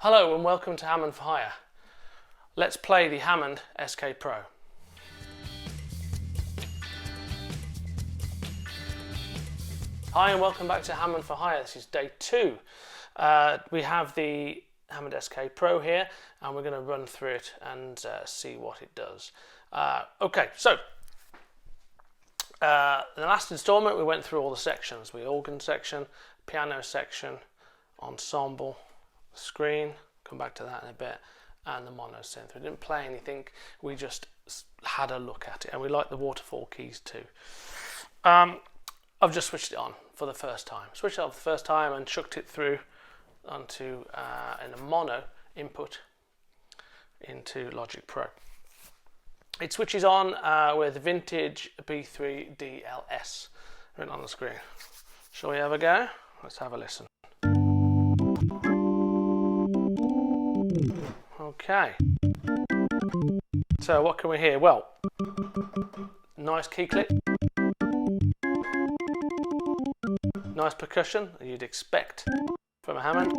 Hello and welcome to Hammond for Hire. Let's play the Hammond SK-Pro. Hi and welcome back to Hammond for Hire. This is day 2. We have the Hammond SK-Pro here and we're going to run through it and see what it does. Okay, so in the last installment we went through all the sections. The organ section, piano section, ensemble, screen, come back to that in a bit, and the mono synth. We didn't play anything, we just had a look at it, and we like the waterfall keys too. I've just switched it on for the first time. Switched it on for the first time and chucked it through onto in a mono input into Logic Pro. It switches on with vintage B3 DLS written on the screen. Shall we have a go? Let's have a listen. Okay, so what can we hear? Well, nice key click, nice percussion you'd expect from a Hammond,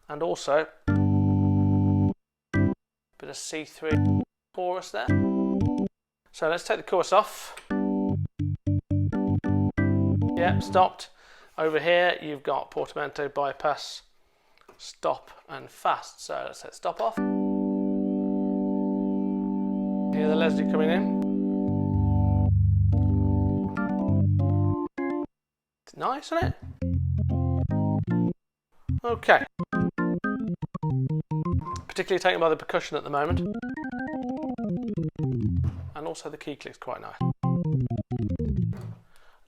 and also a bit of C3 chorus there. So let's take the chorus off. Yeah, stopped. Over here you've got portamento, bypass, stop and fast. So let's set stop off. Hear the Leslie coming in. It's nice, isn't it? Okay. Particularly taken by the percussion at the moment. And also the key click's quite nice.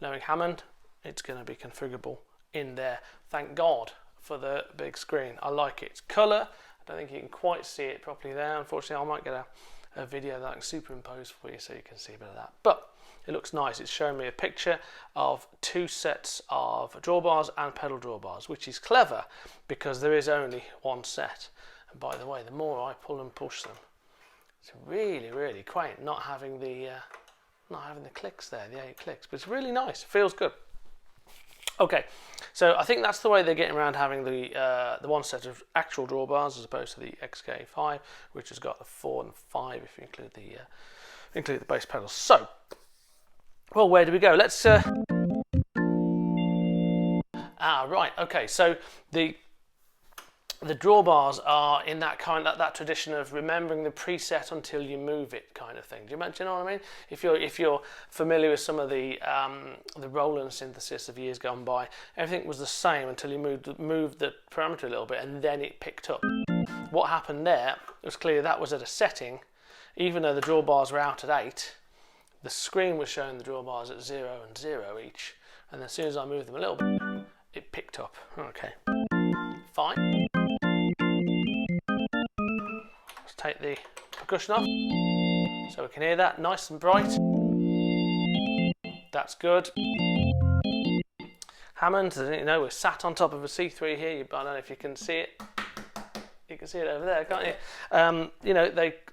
Knowing Hammond, it's going to be configurable in there. Thank God for the big screen. I like it. It's colour. I don't think you can quite see it properly there. Unfortunately, I might get a video that I can superimpose for you so you can see a bit of that. But it looks nice. It's showing me a picture of 2 sets of drawbars and pedal drawbars, which is clever because there is only 1 set. And by the way, the more I pull and push them, it's really, really quaint not having the clicks there, the 8 clicks. But it's really nice. It feels good. Okay, so I think that's the way they're getting around having the 1 set of actual drawbars as opposed to the XK5, which has got the 4 and 5 if you include the bass pedals. So, well, where do we go? Let's right. Okay, so the drawbars are in that tradition of remembering the preset until you move it kind of thing. Do you know what I mean? If you're familiar with some of the Roland synthesis of years gone by, everything was the same until you moved the parameter a little bit and then it picked up. What happened there, it was clear that was at a setting, even though the drawbars were out at 8, the screen was showing the drawbars at 0 and 0 each, and as soon as I moved them a little bit, it picked up. Okay, fine. Let's take the percussion off so we can hear that nice and bright. That's good. Hammond, we're sat on top of a C3 here. I don't know if you can see it. You can see it over there, can't you?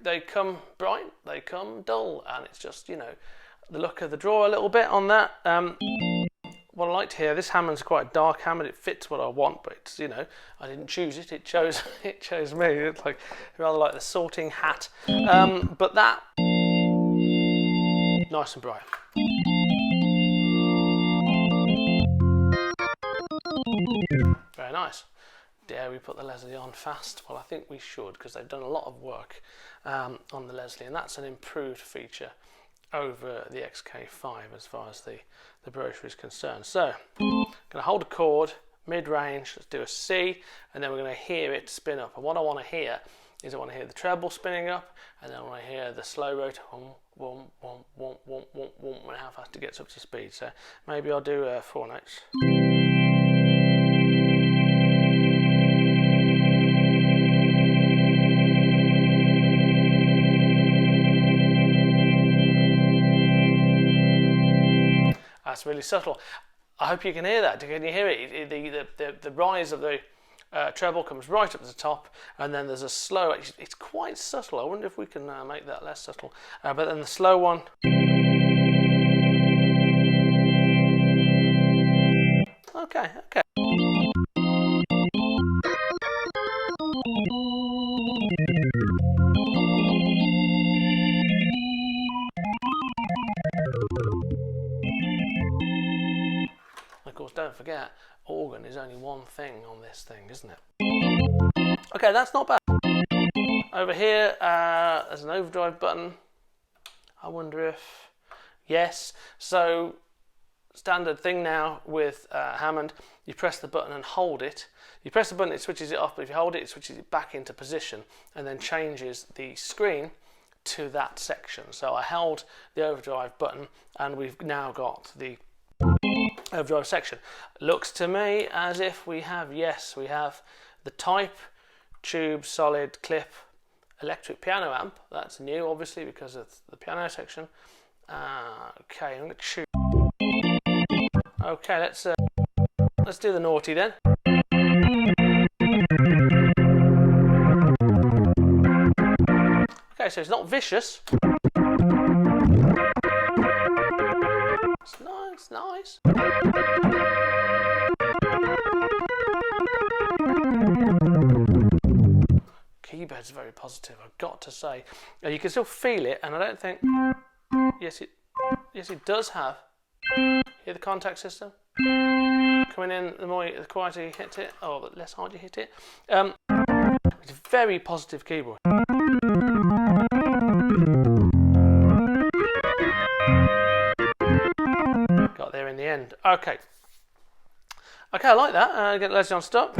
They come bright, they come dull, and it's just, the look of the draw a little bit on that. What I liked here, this Hammond's quite a dark Hammond. It fits what I want, but it's, I didn't choose it. It chose me. It's rather like the sorting hat. But that nice and bright. Very nice. Dare we put the Leslie on fast? Well, I think we should because they've done a lot of work on the Leslie, and that's an improved feature over the XK5 as far as the brochure is concerned. So I'm going to hold a chord mid-range, let's do a C, and then we're going to hear it spin up. And what I want to hear is I want to hear the treble spinning up, and then I want to hear the slow rotor and how fast it gets up to speed. So maybe I'll do 4 notes. That's really subtle. I hope you can hear that. Can you hear it? The rise of the treble comes right up to the top, and then there's a slow. It's quite subtle. I wonder if we can make that less subtle. But then the slow one. Okay. thing on this thing, isn't it? Okay, that's not bad. Over here, there's an overdrive button. I wonder if... Yes. So, standard thing now with Hammond, you press the button and hold it. You press the button, it switches it off, but if you hold it, it switches it back into position and then changes the screen to that section. So I held the overdrive button and we've now got the overdrive section. Looks to me as if we have, yes, we have the type, tube, solid, clip, electric piano amp. That's new, obviously, because of the piano section. Okay, I'm going to choose. Okay, let's do the naughty then. Okay, so it's not vicious. It's nice, nice. Keyboard's very positive, I've got to say. You can still feel it, and I don't think. Yes, it does have. Hear the contact system coming in. The quieter you hit it, or the less hard you hit it. It's a very positive keyboard. Got there in the end. Okay. Okay, I like that. Get Leslie on stop.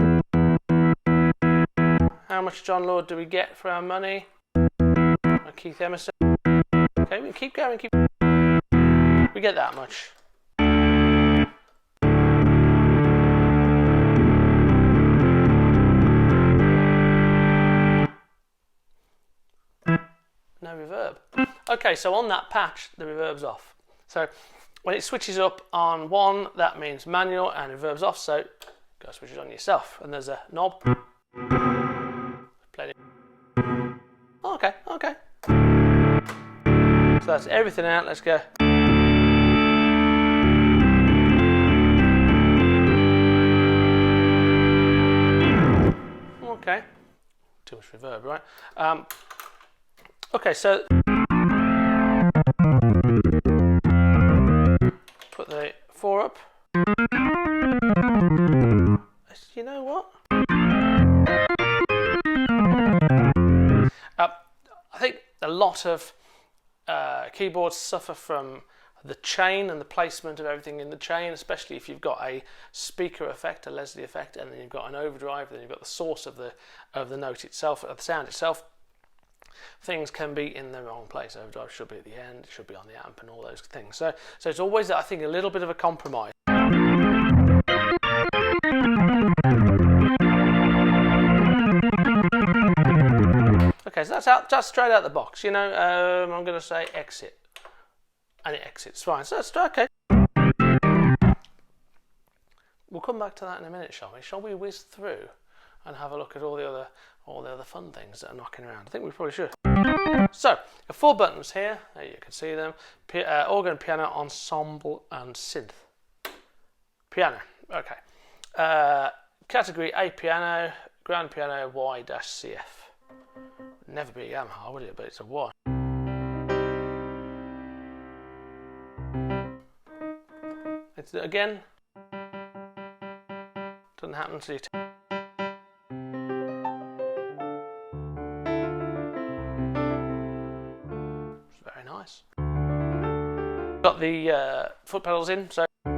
How much John Lord do we get for our money? Keith Emerson. Okay, we can keep going. We get that much. No reverb. Okay, so on that patch, the reverb's off. So when it switches up on one, that means manual and reverb's off. So go switch it on yourself. And there's a knob. Play it. Okay, okay. So that's everything out. Let's go. Okay. Too much reverb, right? Okay, so put the 4 up. You know what? I think a lot of keyboards suffer from the chain and the placement of everything in the chain, especially if you've got a speaker effect, a Leslie effect, and then you've got an overdrive, then you've got the source of the note itself, of the sound itself. Things can be in the wrong place. Overdrive should be at the end, it should be on the amp and all those things. So it's always, I think, a little bit of a compromise. Okay, so that's straight out the box. You know, I'm going to say exit. And it exits, fine. So that's okay. We'll come back to that in a minute, shall we? Shall we whiz through and have a look at all the other fun things that are knocking around? I think we probably should. So, 4 buttons here. There you can see them. Organ, piano, ensemble, and synth. Piano. Okay. Category A piano, grand piano, Y-CF. Never be a Yamaha, would it? But it's a Y. It's again. Doesn't happen to you. Very nice. Got the foot pedals in, so a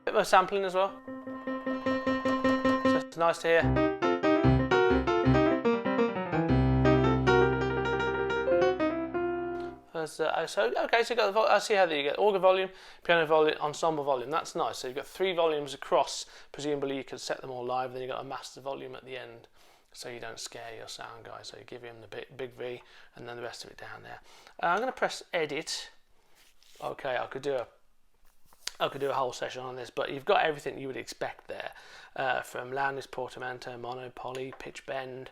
bit more sampling as well. So it's nice to hear. Okay, so you got I see how you get organ volume, piano volume, ensemble volume. That's nice. So you've got 3 volumes across. Presumably you can set them all live. Then you've got a master volume at the end, so you don't scare your sound guy. So you give him the big V, and then the rest of it down there. I'm going to press edit. Okay, I could do a whole session on this, but you've got everything you would expect there, from loudness, portamento, mono, poly, pitch bend,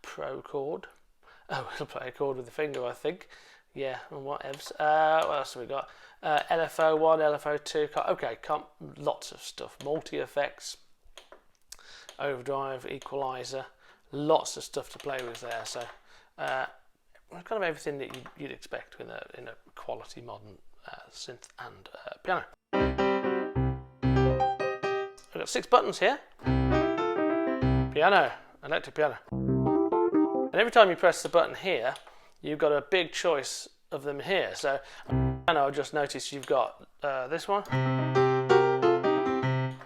pro chord. Oh, we'll play a chord with the finger, I think. Yeah, and what else? What else have we got? LFO1, LFO2. Okay, lots of stuff. Multi-effects, overdrive, equalizer. Lots of stuff to play with there. So, kind of everything that you'd expect in a quality modern synth and piano. we've got 6 buttons here. Piano, electric piano. And every time you press the button here, you've got a big choice of them here. So, piano, I've just noticed you've got this one,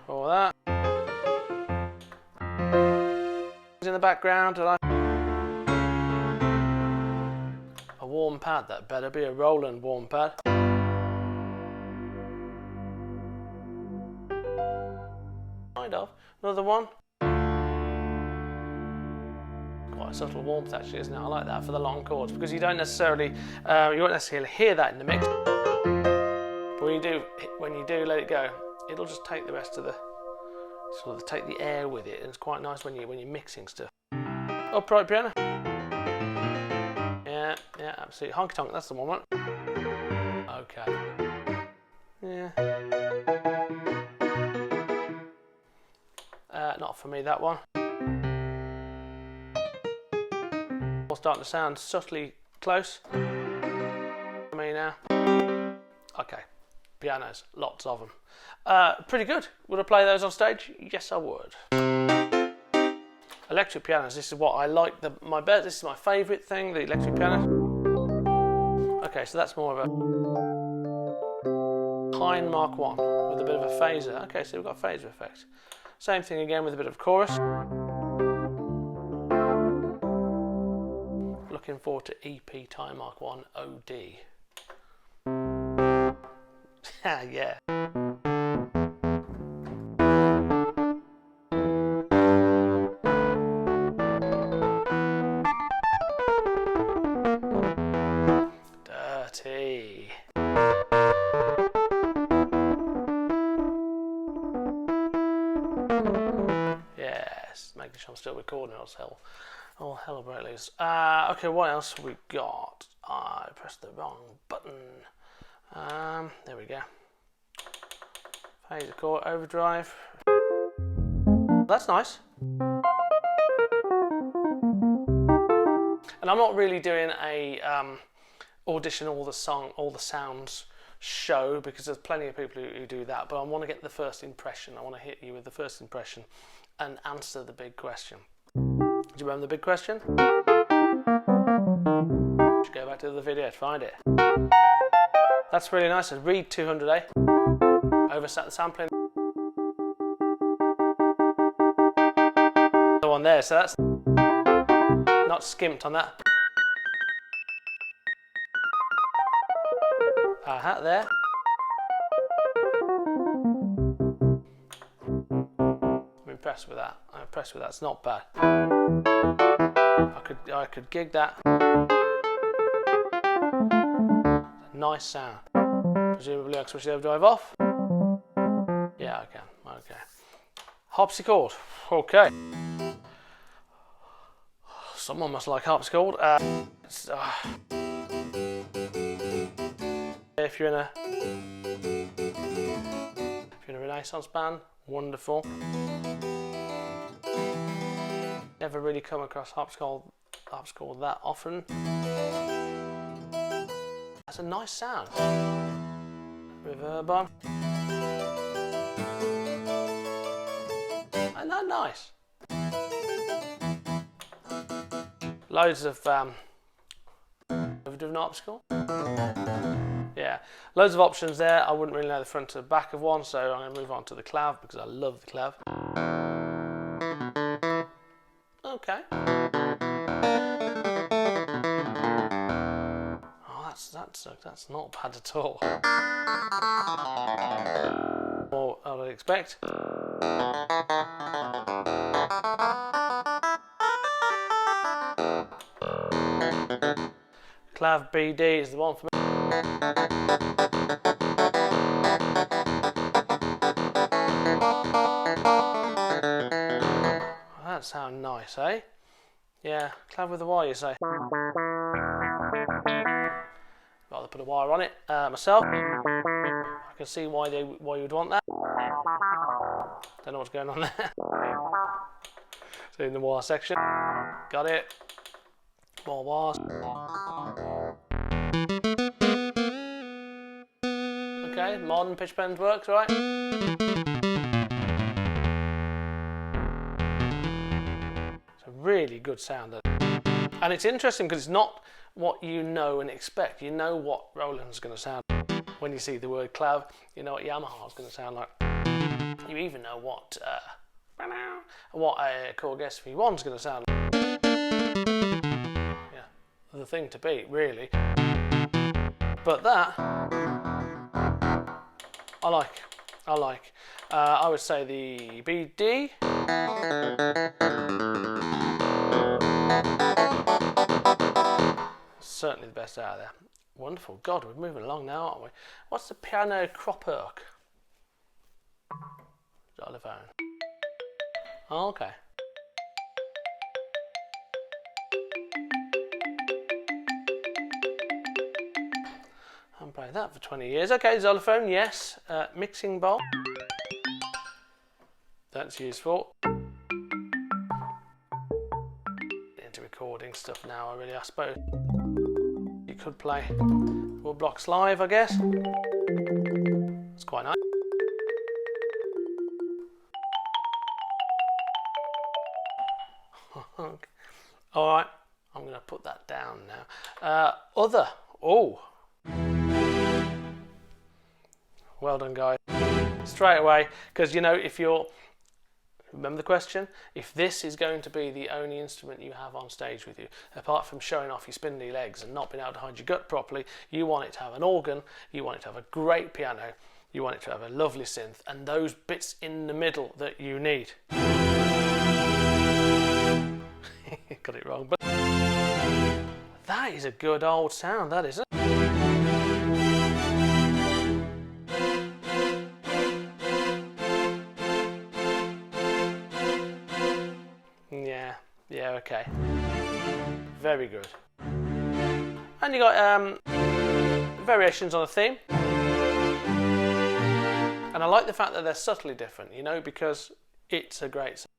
or that. In the background, and a warm pad. That better be a Roland warm pad. Kind of. Another one. Quite a subtle warmth actually, isn't it? I like that for the long chords, because you don't necessarily, you won't necessarily hear that in the mix. But when you do let it go, it'll just take the rest of the, sort of take the air with it, and it's quite nice when you're mixing stuff. Upright piano. Yeah, absolutely. Honky tonk, that's the one, right? Okay. Yeah. Not for me, that one. All starting to sound subtly close. For me now. Okay. Pianos, lots of them. Pretty good. Would I play those on stage? Yes, I would. Electric pianos, this is what I like my best. This is my favourite thing, the electric piano. Okay, so that's more of a Hammond Mark 1 with a bit of a phaser. Okay, so we've got a phaser effect. Same thing again with a bit of chorus. Looking forward to EP Time Mark 1 OD. Yeah. Dirty. Yes, making sure I'm still recording, else all hell will break loose. Okay, what else have we got? I pressed the wrong button. There we go. Phaser chord, overdrive. That's nice. And I'm not really doing a audition all the sounds show, because there's plenty of people who do that, but I want to get the first impression. I want to hit you with the first impression and answer the big question. Do you remember the big question? Just go back to the video to find it. That's really nice. So read 200A. Oversat the sampling. The one there, so that's not skimped on that. There. I'm impressed with that. I'm impressed with that. It's not bad. I could gig that. Nice sound. Presumably I can switch the overdrive off. Yeah, I can. Okay. Harpsichord. Okay. Someone must like harpsichord. If you're in a Renaissance band, wonderful. Never really come across harpsichord that often. That's a nice sound. Reverb on. Isn't that nice? Loads of overdrive harpsichord. Yeah, loads of options there. I wouldn't really know the front to the back of one, so I'm going to move on to the clav, because I love the clav. Okay. Oh, that's not bad at all. More I would expect. Clav BD is the one for me. That sounds nice, eh? Yeah, clav with a wire, you say. Rather put a wire on it myself. I can see why you'd want that. Don't know what's going on there. So in the wire section, got it. More wires. Okay, modern pitch bend works, right? really good sound. And it's interesting because it's not what you know and expect. You know what Roland's going to sound like. When you see the word clav, you know what Yamaha's going to sound like. You even know what a Korg SV1's going to sound like. Yeah, the thing to beat, really. But that, I like. I would say the BD. Certainly the best out of there. Wonderful. God, we're moving along now, aren't we? What's the piano Kropperk? Xylophone. Oh, okay. I've played that for 20 years. Okay, xylophone, yes. Mixing bowl. That's useful. Into recording stuff now, I suppose. You could play full blocks live, I guess. It's quite nice. Okay. All right, I'm going to put that down now. Other. Oh. Well done, guys. Straight away, because you know, if you're, remember the question? If this is going to be the only instrument you have on stage with you, apart from showing off your spindly legs and not being able to hide your gut properly, you want it to have an organ, you want it to have a great piano, you want it to have a lovely synth, and those bits in the middle that you need. Got it wrong, but that is a good old sound, that isn't it? Yeah, okay. Very good. And you got variations on a theme. And I like the fact that they're subtly different, you know, because it's a great sound.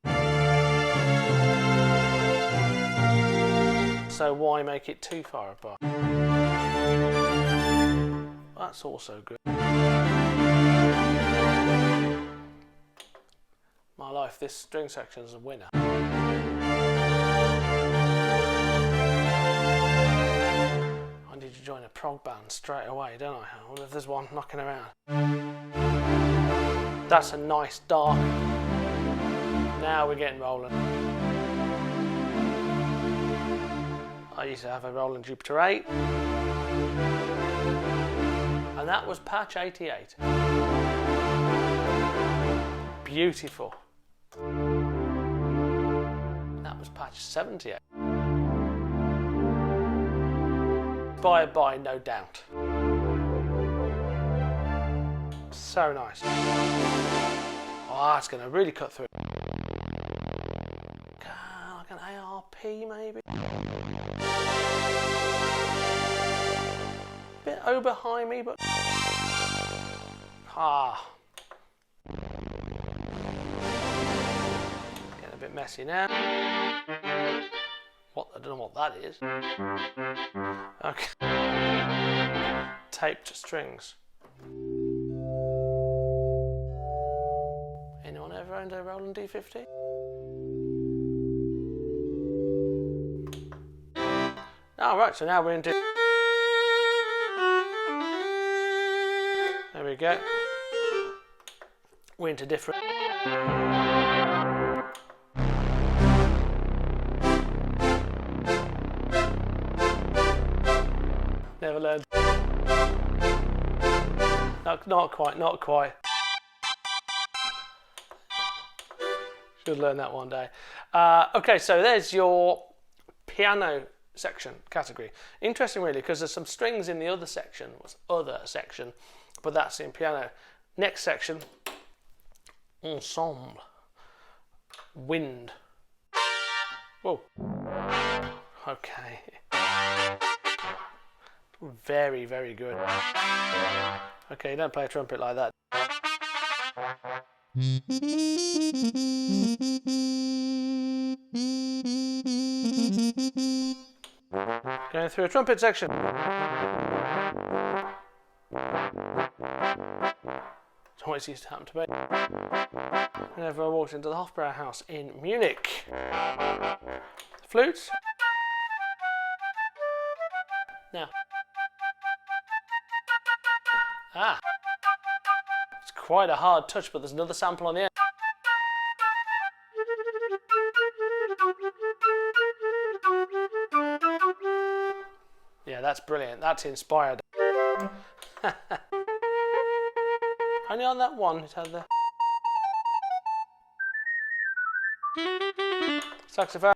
So why make it too far apart? That's also good. My life, this string section is a winner. I need to join a prog band straight away, don't I? I wonder if there's one knocking around. That's a nice dark. Now we're getting rolling. I used to have a Roland Jupiter 8. And that was patch 88. Beautiful. That was patch 78. Inspired by, no doubt. So nice. Oh, that's going to really cut through. Like an ARP maybe? Bit Oberheimy, but... Ah. Getting a bit messy now. What? I don't know what that is. Okay. Taped strings. Anyone ever owned a Roland D50? Oh, right, so now we're into... There we go. We're into different... Never learned. No, not quite. Should learn that one day. Okay, so there's your piano section category. Interesting really, because there's some strings in the other section, but that's in piano. Next section, ensemble, wind. Whoa. Okay. Very, very good. Okay, you don't play a trumpet like that. Going through a trumpet section. So always used to happen to me whenever I walked into the Hofbrauhaus in Munich. Flutes. Now. Ah. It's quite a hard touch, but there's another sample on the end. Yeah, that's brilliant. That's inspired. Only on that one it had the saxophone.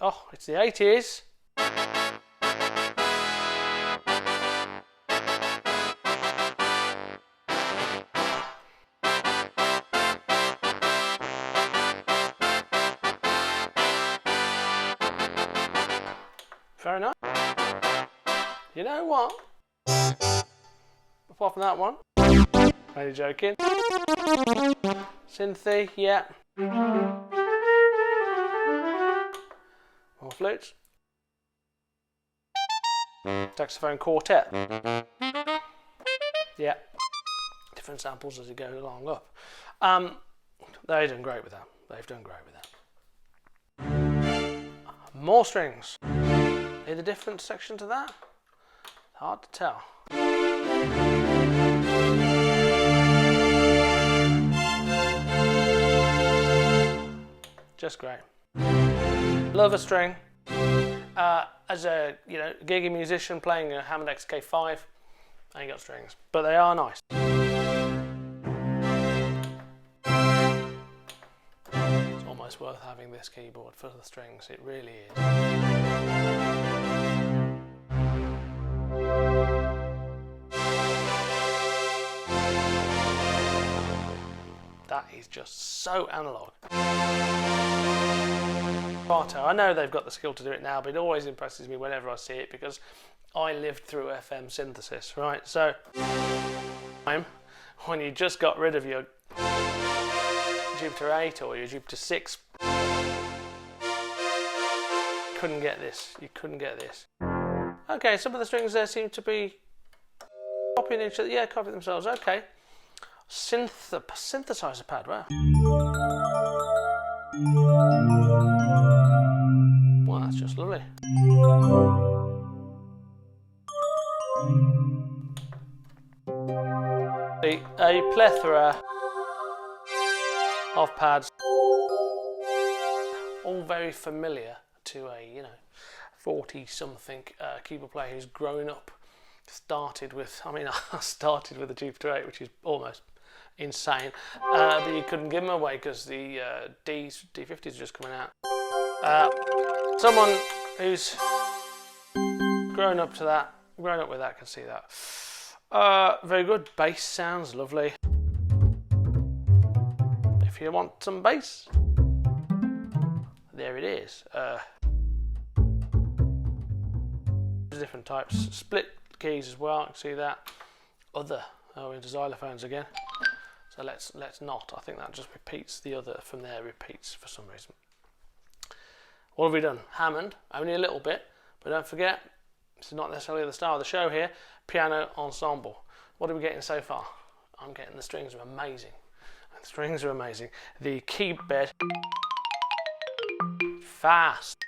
Oh, it's the 80s. Very nice. You know what? Apart from that one, only joking. Synthy, yeah. More flutes. Saxophone quartet. Yeah. Different samples as you go along up. They've done great with that. They've done great with that. More strings. Need a different section to that? Hard to tell. Just great. Love a string. As a gigging musician playing a Hammond SK-5, I ain't got strings, but they are nice. It's almost worth having this keyboard for the strings. It really is. That is just so analog. Bartow, I know they've got the skill to do it now, but it always impresses me whenever I see it because I lived through FM synthesis, right? So, when you just got rid of your Jupiter 8 or your Jupiter 6, couldn't get this. You couldn't get this. Okay, some of the strings there seem to be copying each other. Yeah, copying themselves. Okay. Synthesizer pad, wow. Well, that's just lovely. A plethora of pads, all very familiar to a 40-something keyboard player who's grown up. Started with, I started with the Jupiter 8, which is almost insane, but you couldn't give them away because the D50s are just coming out. Someone who's grown up with that can see that. Very good. Bass sounds lovely. If you want some bass, there it is. Different types, split keys as well. I can see that. Into xylophones again. So let's not. I think that just repeats the other from there. Repeats for some reason. What have we done? Hammond, only a little bit, but don't forget, this is not necessarily the star of the show here. Piano ensemble. What are we getting so far? I'm getting the strings are amazing. The strings are amazing. The key bed, fast.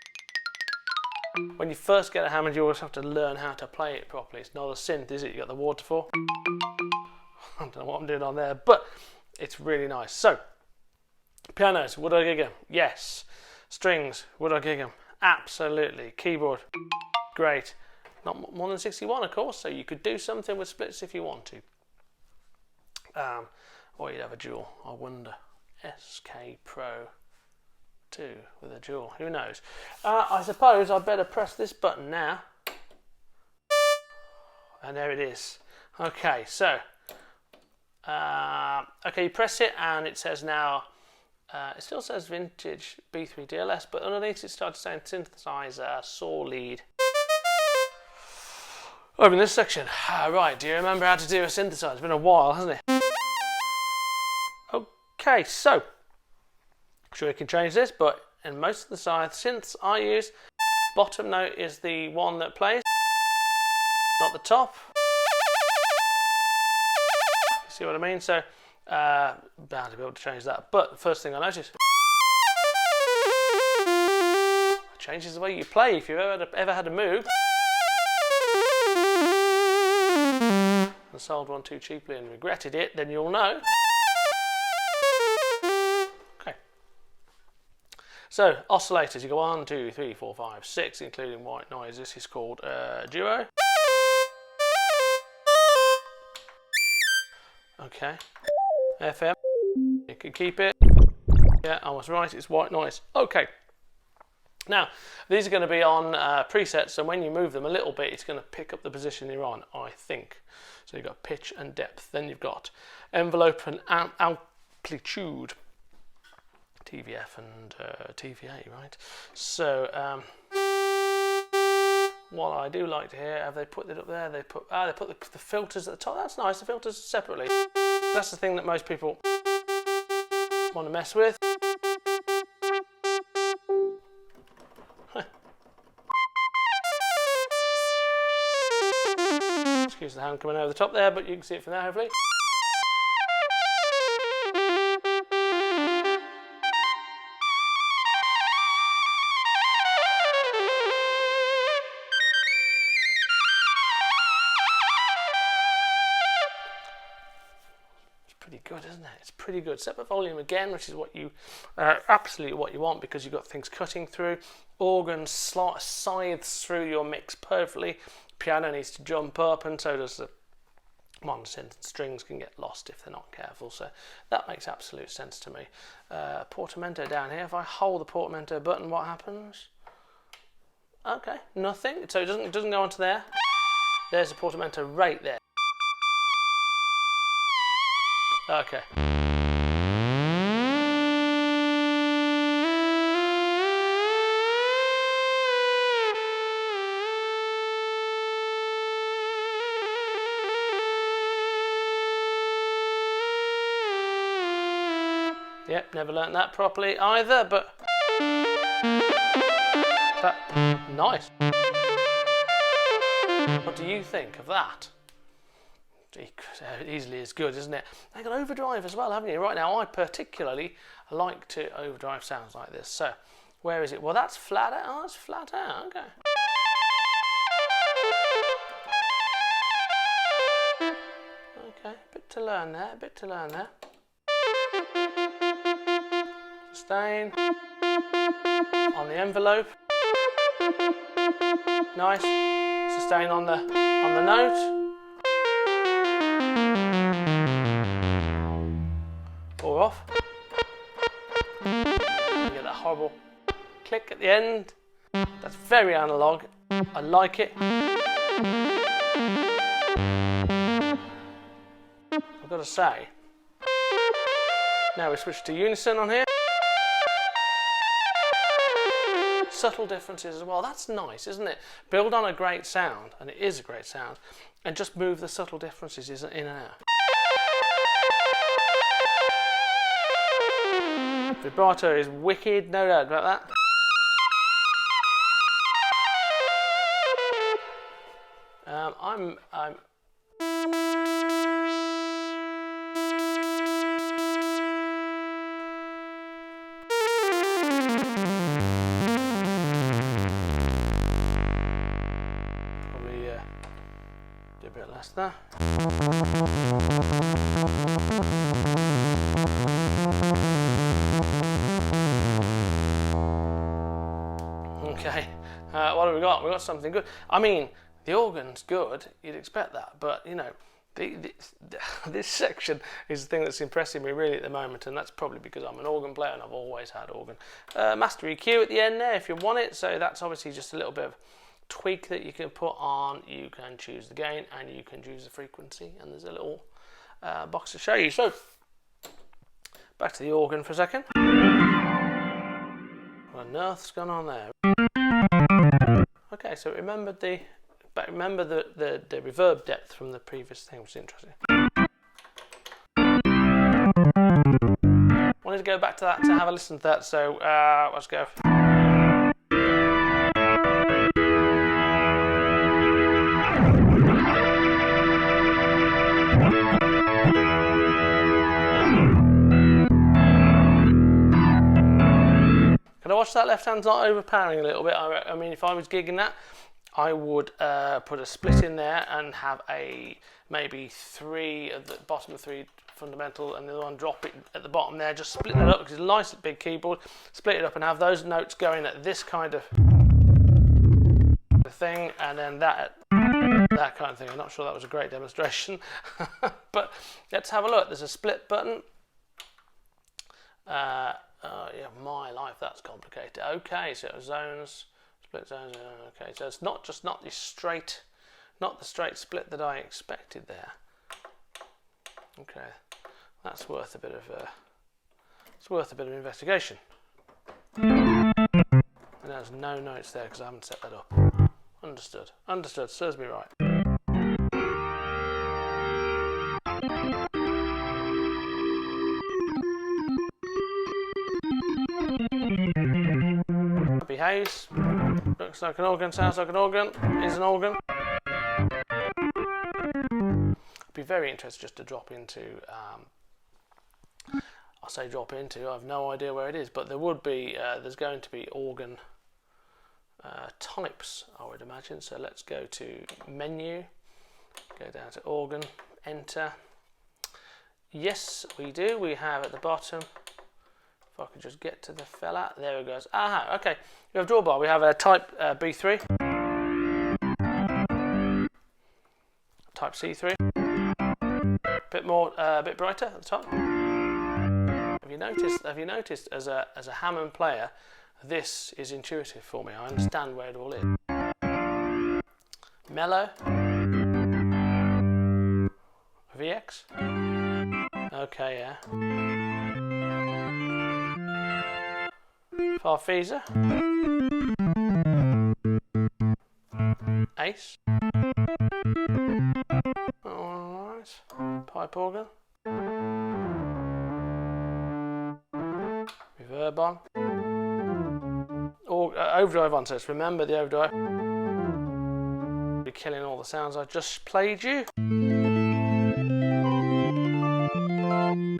When you first get a Hammond, you always have to learn how to play it properly. It's not a synth, is it? You got the waterfall. I don't know what I'm doing on there, but it's really nice. So, pianos, would I gig 'em? Yes. Strings, would I gig 'em? Absolutely. Keyboard, great. Not more than 61, of course, so you could do something with splits if you want to. Or you'd have a dual, I wonder. SK-Pro 2 with a dual, who knows? I suppose I'd better press this button now. And there it is. Okay, so, you press it and it says now, it still says vintage B3 DLS, but underneath it starts saying synthesizer, saw lead. Over in this section, right, do you remember how to do a synthesizer? It's been a while, hasn't it? Okay, so, I'm sure you can change this, but in most of the synths I use, bottom note is the one that plays, not the top. See what I mean? So, bound to be able to change that. But the first thing I noticed, it changes the way you play. If you've ever had a Moog and sold one too cheaply and regretted it, then you'll know. Okay. So, oscillators, you go 1, 2, 3, 4, 5, 6, including white noise. This is called duo. Okay. FM. You can keep it. Yeah, I was right, it's white noise. Okay. Now, these are going to be on presets, so when you move them a little bit, it's going to pick up the position you're on, I think. So you've got pitch and depth. Then you've got envelope and amplitude. TVF and TVA, right? So, what I do like to hear, have they put it up there? They put the filters at the top. That's nice, the filters separately. That's the thing that most people want to mess with. Excuse the hand coming over the top there, but you can see it from there hopefully. Good, isn't it? It's pretty good. Set the volume again, which is what you absolutely what you want, because you've got things cutting through. Organ scythes through your mix perfectly. Piano needs to jump up, and so does the modern synth. Strings can get lost if they're not careful, so that makes absolute sense to me. Portamento down here. If I hold the portamento button, what happens? Okay, nothing. So it doesn't go onto there. There's the portamento right there. Okay. Yep, never learnt that properly either, but nice. What do you think of that? Easily as good, isn't it? They got overdrive as well, haven't you? Right now, I particularly like to overdrive sounds like this. So, where is it? Well, that's flat out. Oh, that's flat out. Okay. Okay, bit to learn there. A bit to learn there. Sustain on the envelope. Nice. Sustain on the note. Or off. You get that horrible click at the end. That's very analog. I like it. I've got to say. Now we switch to unison on here. Subtle differences as well. That's nice, isn't it? Build on a great sound, and it is a great sound, and just move the subtle differences in and out. Vibrato is wicked, no doubt about that. I'm probably do a bit less there. Okay, what have we got? We've got something good. I mean, the organ's good, you'd expect that, but you know, this section is the thing that's impressing me really at the moment, and that's probably because I'm an organ player and I've always had organ. Master EQ at the end there if you want it, so that's obviously just a little bit of tweak that you can put on. You can choose the gain and you can choose the frequency, and there's a little box to show you. So, back to the organ for a second. What on earth's gone on there? Okay, so remember the reverb depth from the previous thing, which is interesting. One wanted to go back to that to have a listen to that, so let's go. Can I watch that left hand's not overpowering a little bit? I mean, if I was gigging that, I would put a split in there and have maybe 3 at the bottom, 3 fundamental, and the other one drop it at the bottom there. Just split that up because it's a nice big keyboard. Split it up and have those notes going at this kind of thing, and then that kind of thing. I'm not sure that was a great demonstration, but let's have a look. There's a split button. Yeah, my life, that's complicated. Okay, so zones, split zones. Okay, so it's not the straight split that I expected there. Okay, that's worth a bit of investigation. And there's no notes there because I haven't set that up. Understood. Serves me right. Behaves. Looks like an organ. Sounds like an organ. Is an organ. I'd be very interested just to drop into. I'll say drop into. I have no idea where it is, but there would be. There's going to be organ types, I would imagine. So let's go to menu. Go down to organ. Enter. Yes, we do. We have at the bottom. If I could just get to the fella, there it goes. Aha, okay. We have drawbar. We have a type B3, type C3. Bit more, bit brighter at the top. Have you noticed? As a Hammond player, this is intuitive for me. I understand where it all is. Mellow. VX. Okay, yeah. Farfisa, Ace, alright, pipe organ, reverb on, overdrive on, so remember the overdrive, be killing all the sounds I just played you.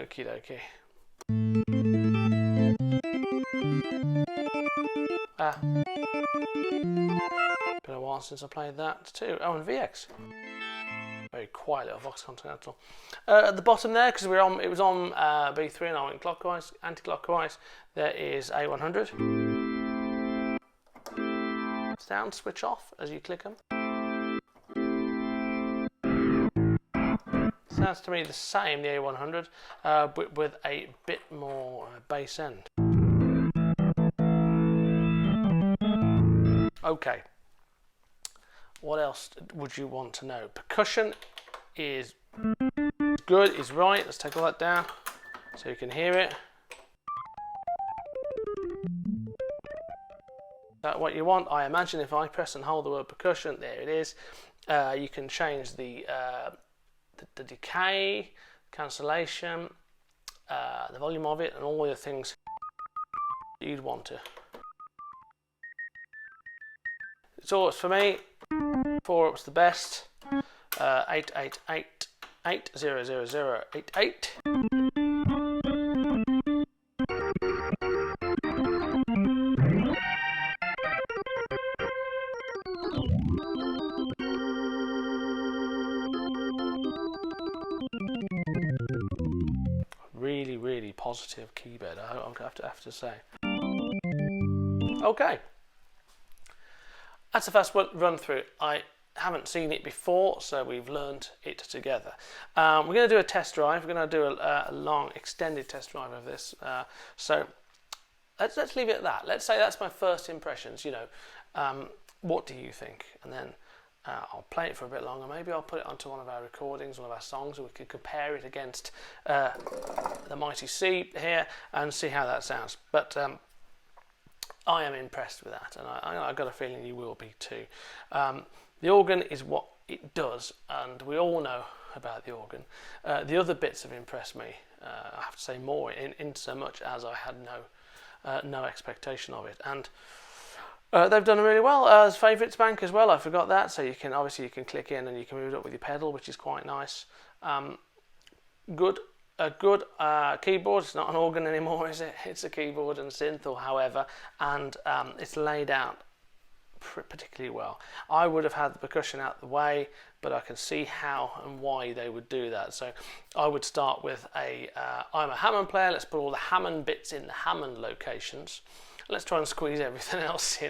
Okie dokie. Been a while since I played that too. Oh, and VX. Very quiet little Vox Continental. At the bottom there, because it was on B3 and I went clockwise, anti-clockwise. There is A100. Sound switch off as you click them. Sounds to me the same, the A100, but with a bit more bass end. Okay, what else would you want to know? Percussion is good, is right. Let's take all that down so you can hear it. Is that what you want? I imagine if I press and hold the word percussion, there it is. You can change the decay, cancellation, the volume of it, and all the things you'd want to. So it's for me, 4-up's the best. 888 800088. Really positive keyboard, I have to say. Okay. That's the first run through. I haven't seen it before, so we've learned it together. We're going to do a test drive. We're going to do a long, extended test drive of this. So let's leave it at that. Let's say that's my first impressions. You know, what do you think? And then I'll play it for a bit longer. Maybe I'll put it onto one of our recordings, one of our songs, and we can compare it against the Mighty C here and see how that sounds. But I am impressed with that, and I've got a feeling you will be too. The organ is what it does, and we all know about the organ. The other bits have impressed me I have to say more, in so much as I had no expectation of it. And they've done really well. There's favourites bank as well, I forgot that, so you can click in and you can move it up with your pedal, which is quite nice. A good keyboard. It's not an organ anymore, is it? It's a keyboard and synth, or however, and it's laid out particularly well. I would have had the percussion out the way, but I can see how and why they would do that. So I would start with I'm a Hammond player, let's put all the Hammond bits in the Hammond locations. Let's try and squeeze everything else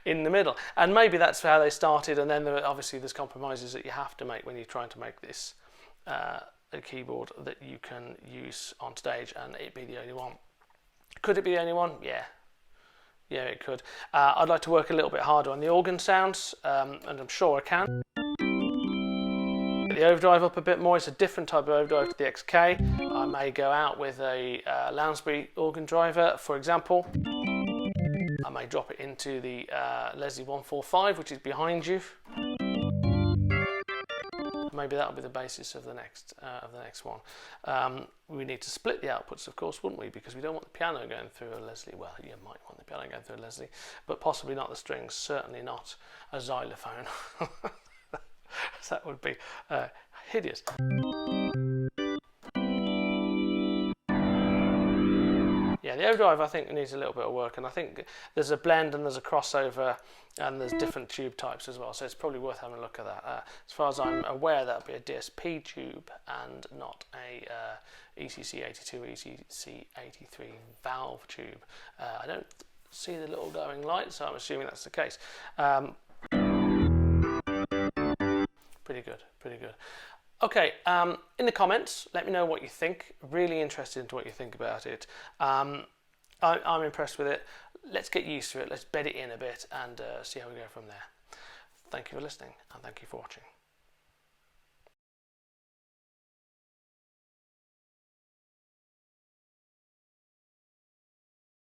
in the middle. And maybe that's how they started, and then obviously there's compromises that you have to make when you're trying to make this a keyboard that you can use on stage and it be the only one. Could it be the only one? Yeah, it could. I'd like to work a little bit harder on the organ sounds, and I'm sure I can. Get the overdrive up a bit more. It's a different type of overdrive to the XK. I may go out with a Lounsbury organ driver, for example. I may drop it into the Leslie 145, which is behind you. Maybe that'll be the basis of the next one. We need to split the outputs, of course, wouldn't we? Because we don't want the piano going through a Leslie. Well, you might want the piano going through a Leslie, but possibly not the strings. Certainly not a xylophone. That would be hideous. Yeah, the overdrive I think needs a little bit of work, and I think there's a blend and there's a crossover and there's different tube types as well, so it's probably worth having a look at that. As far as I'm aware, that'll be a DSP tube and not a ECC82, ECC83 valve tube. I don't see the little glowing light, so I'm assuming that's the case. Pretty good, pretty good. Okay, in the comments, let me know what you think. Really interested into what you think about it. I'm impressed with it. Let's get used to it. Let's bed it in a bit and see how we go from there. Thank you for listening, and thank you for watching.